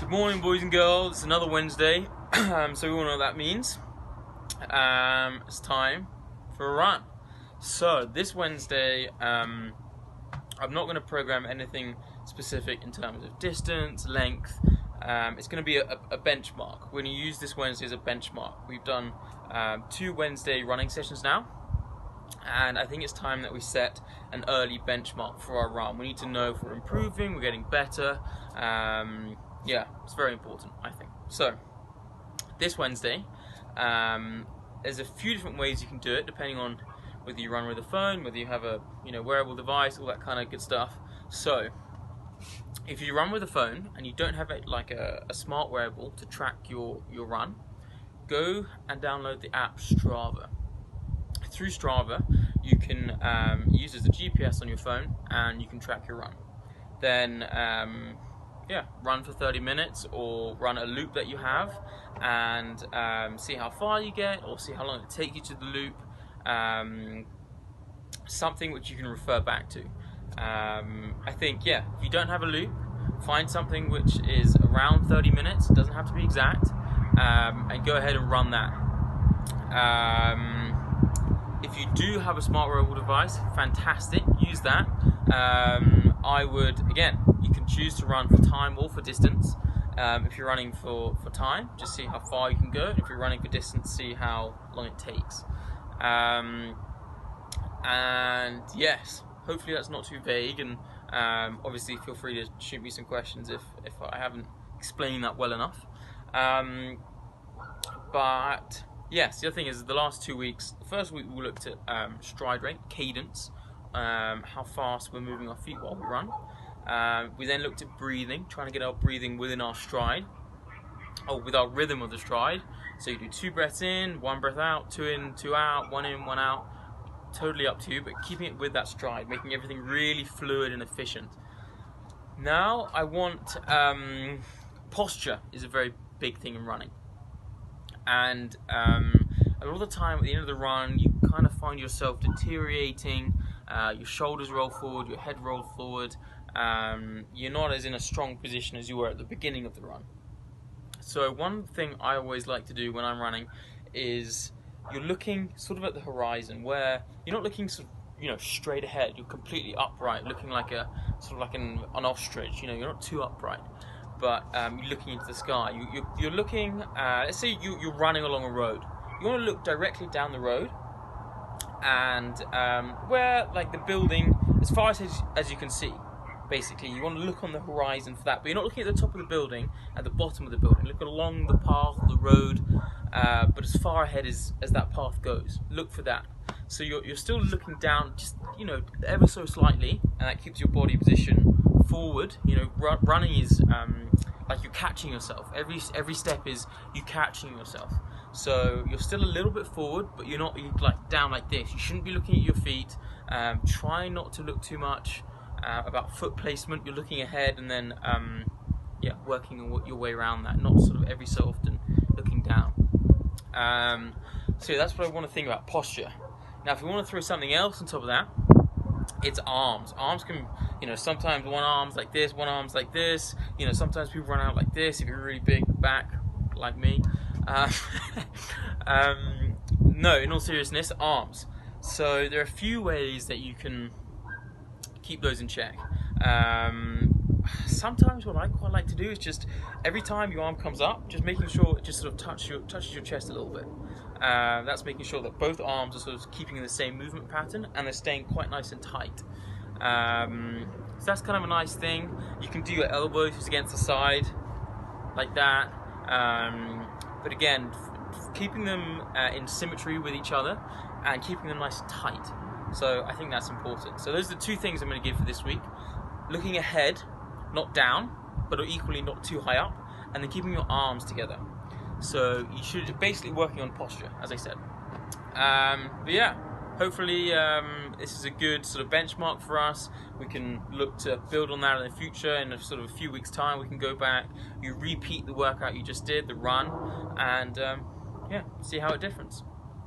Good morning, boys and girls. It's another Wednesday, so we all know what that means. It's time for a run. So this Wednesday, I'm not going to program anything specific in terms of distance, length. It's going to be a benchmark. We're going to use this Wednesday as a benchmark. We've done 2 Wednesday running sessions now, and I think it's time that we set an early benchmark for our run. We need to know if we're improving, we're getting better. Yeah, it's very important, I think. So this Wednesday, there's a few different ways you can do it, depending on whether you run with a phone, whether you have a wearable device, all that kind of good stuff. So if you run with a phone and you don't have a smart wearable to track your run, go and download the app Strava. Through Strava, you can use it as a GPS on your phone and you can track your run. Then run for 30 minutes or run a loop that you have and see how far you get or see how long it takes you to the loop. Something which you can refer back to. I think, if you don't have a loop, find something which is around 30 minutes, it doesn't have to be exact, and go ahead and run that. If you do have a smart wearable device, fantastic, use that. I would, again, you can choose to run for time or for distance. If you're running for time, just see how far you can go. If you're running for distance, see how long it takes. And yes, hopefully that's not too vague, and obviously feel free to shoot me some questions if I haven't explained that well enough. But yes, the other thing is the last 2 weeks, the first week we looked at stride rate, cadence, how fast we're moving our feet while we run. We then looked at breathing, trying to get our breathing within our stride, or with our rhythm of the stride. So you do 2 breaths in, 1 breath out, 2 in, 2 out, 1 in, 1 out. Totally up to you, but keeping it with that stride, making everything really fluid and efficient. Now I want posture is a very big thing in running, and a lot of the time at the end of the run you kind of find yourself deteriorating. Your shoulders roll forward, your head rolls forward. You're not as in a strong position as you were at the beginning of the run. So one thing I always like to do when I'm running is you're looking sort of at the horizon, where you're not looking straight ahead. You're completely upright, looking like an ostrich. You're not too upright, but you're looking into the sky. You're looking. Let's say you're running along a road. You want to look directly down the road, and where the building, as far as you can see. Basically, you want to look on the horizon for that, but you're not looking at the top of the building, at the bottom of the building. Look along the path, the road, but as far ahead as that path goes. Look for that. So you're still looking down, just ever so slightly, and that keeps your body position forward. Running is like you're catching yourself. Every step is you catching yourself. So you're still a little bit forward, but you're not down like this. You shouldn't be looking at your feet. Try not to look too much about foot placement. You're looking ahead and then working your way around that, not sort of every so often looking down. So that's what I want to think about posture. Now if you want to throw something else on top of that, it's arms. Arms can, sometimes one arm's like this, one arm's like this. Sometimes people run out like this if you're really big back like me. No, in all seriousness, arms. So there are a few ways that you can keep those in check. Sometimes what I quite like to do is just every time your arm comes up, just making sure it just sort of touches your chest a little bit. That's making sure that both arms are sort of keeping in the same movement pattern and they're staying quite nice and tight. So that's kind of a nice thing. You can do your elbows just against the side like that. But again, keeping them in symmetry with each other and keeping them nice and tight. So I think that's important. So those are the 2 things I'm going to give for this week. Looking ahead, not down, but equally not too high up, and then keeping your arms together. So you should basically working on posture, as I said. But yeah, hopefully this is a good sort of benchmark for us. We can look to build on that in the future. In a sort of a few weeks' time, we can go back, you repeat the workout you just did, the run, and see how it differs.